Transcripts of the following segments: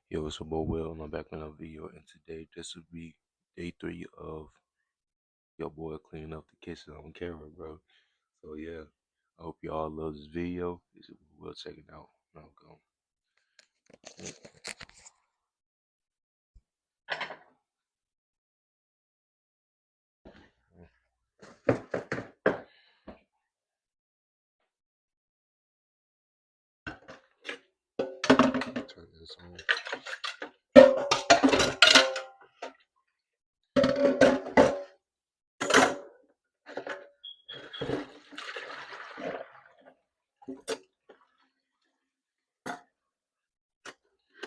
Yo, it's your boy Will, and I'm back with another video. And today, this will be day 3 of your boy cleaning up the kitchen on camera, bro. So yeah, I hope y'all love this video. We'll check it out. Now go. Turn this on.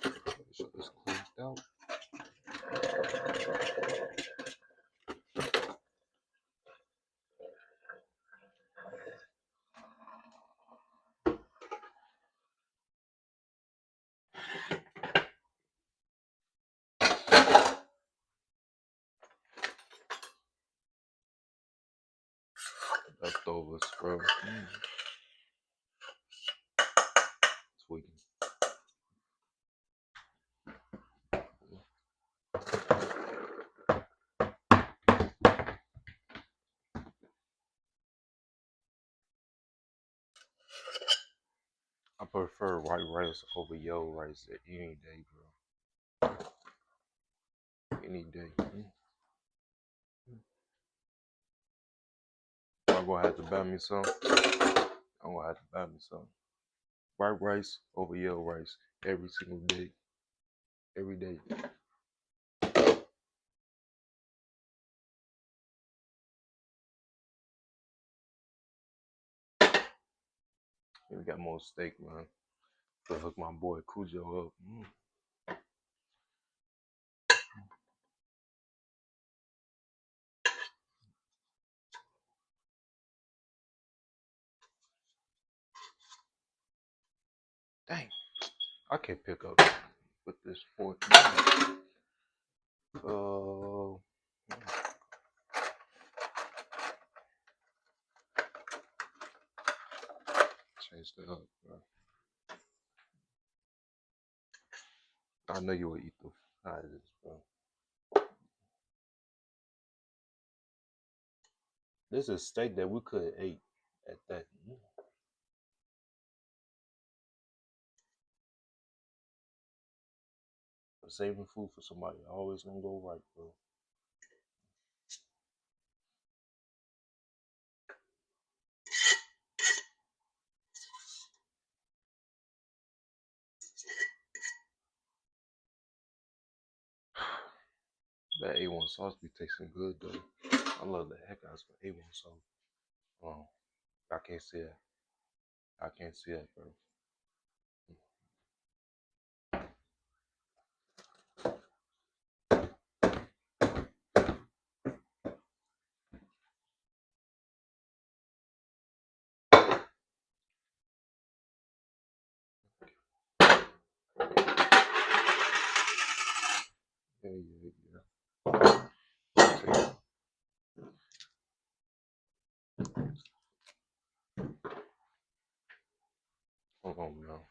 Make sure this cleaned out. Leftovers, bro. Tweaking. I prefer white rice over yellow rice any day, bro. Any day. I'm gonna have to buy me some. I'm gonna have to buy me some. White rice over yellow rice every single day. Every day. We got more steak, man. To hook my boy Cujo up. Dang, I can't pick up with this fork. Change that up, bro. I know you will eat the side of this, bro. This is steak that we could have ate at that. But saving food for somebody always gonna go right, bro. That A1 sauce be tasting good though. I love the heck out of some A1 sauce. Um, I can't see that. I can't see that, bro. Yeah, yeah, yeah. Hold on now.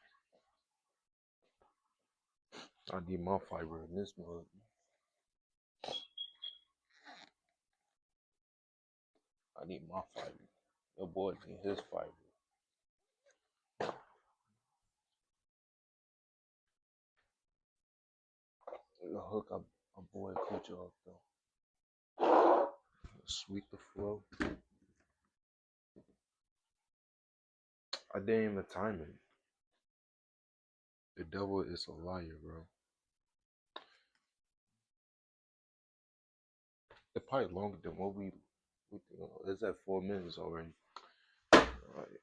I need my fiber in this mug. I need my fiber. Your boy need his fiber. Hook up my boy Cujo up though. Sweep the flow. I didn't even time it. The devil is a liar, bro. It's probably longer than what we it's at 4 minutes already. Alright.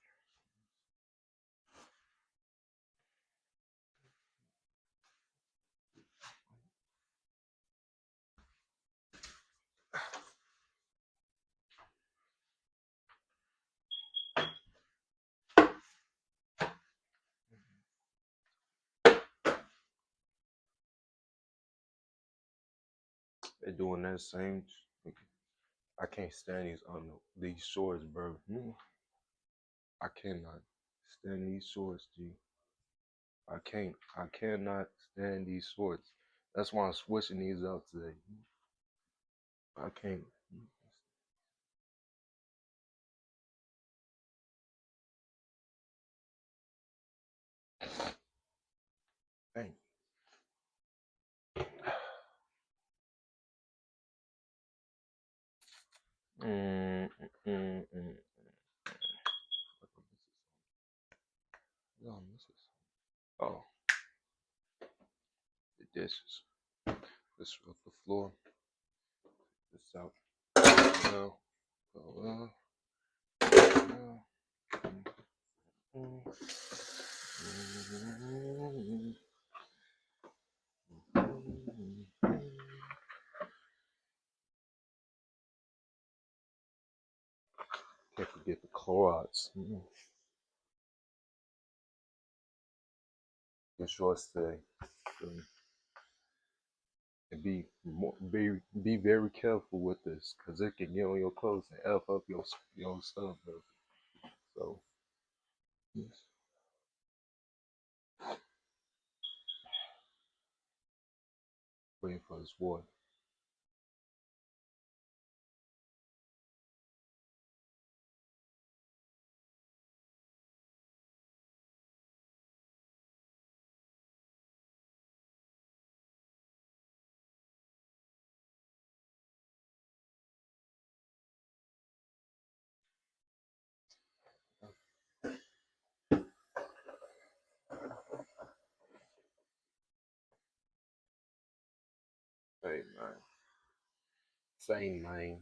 They're doing that same. I can't stand these shorts, bro. I cannot stand these shorts, G. I cannot stand these shorts. That's why I'm switching these out today. I can't. Dang. Mm, mm, mm. No, this is. Oh, the dishes. This off the floor. This out. Well, well, well. Mm, mm, mm. Can't forget the Clorox. Get shorts today. And be very careful with this, cause it can get on your clothes and f up your stuff, bro. So yes. Waiting for this water. Hey man, same man.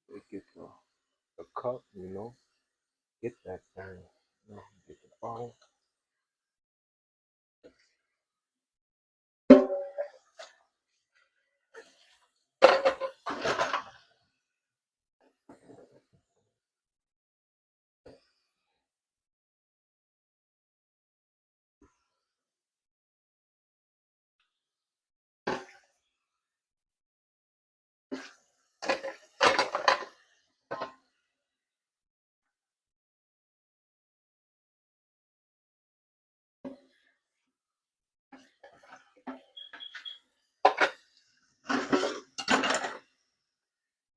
They get the cup, get that thing, get the bottle.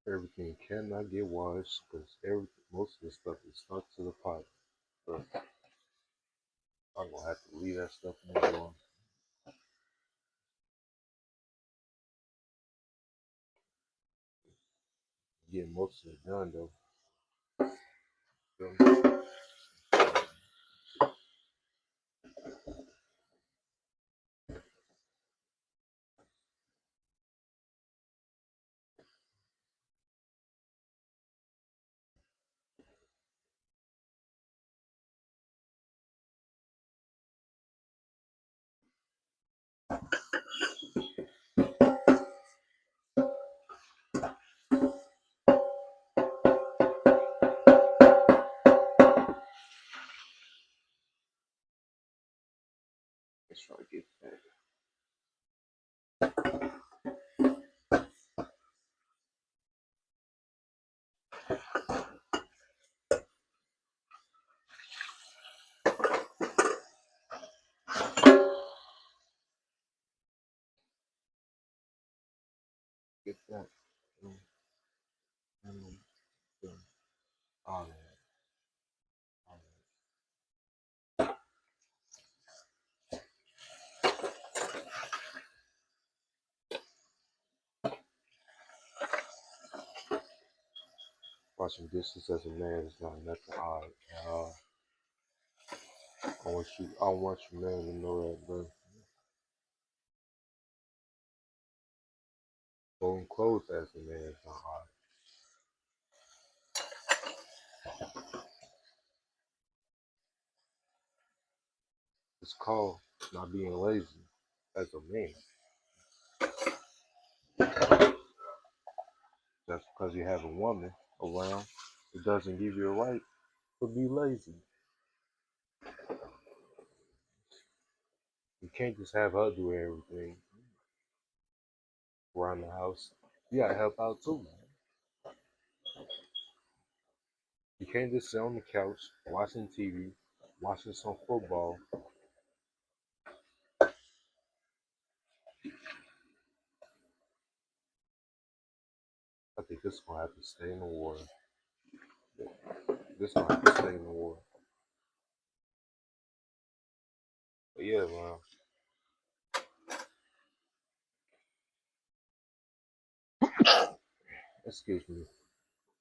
Everything cannot get washed because most of the stuff is stuck to the pot. But I'm gonna have to leave that stuff alone. Get most of it done though. So, let's try to get that. Get that. Um, um, all that. All that. Washing dishes as a man is not nothing odd. I want you man to know that, bro. Folding clothes as a man is not hard. It's called not being lazy as a man. Just because you have a woman around, it doesn't give you a right But be lazy. You can't just have her do everything around the house. You gotta help out too, man. You can't just sit on the couch watching TV, watching some football. I think this gonna have to stay in the water. This gonna have to stay in the water. But yeah, man. Excuse me.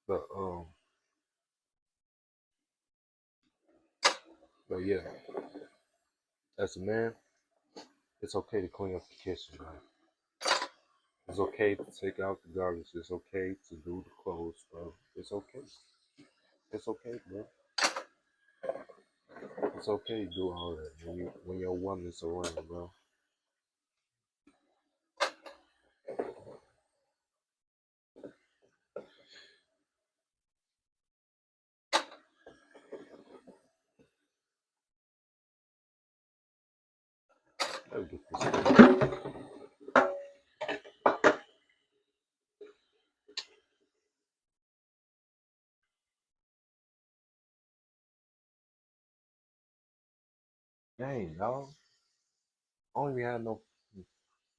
But but yeah, as a man, it's okay to clean up the kitchen, man. It's okay to take out the garbage. It's okay to do the clothes, bro. It's okay. It's okay, bro. It's okay to do all that when your woman's around, bro. Let me get this. Dang, dog. I don't even have no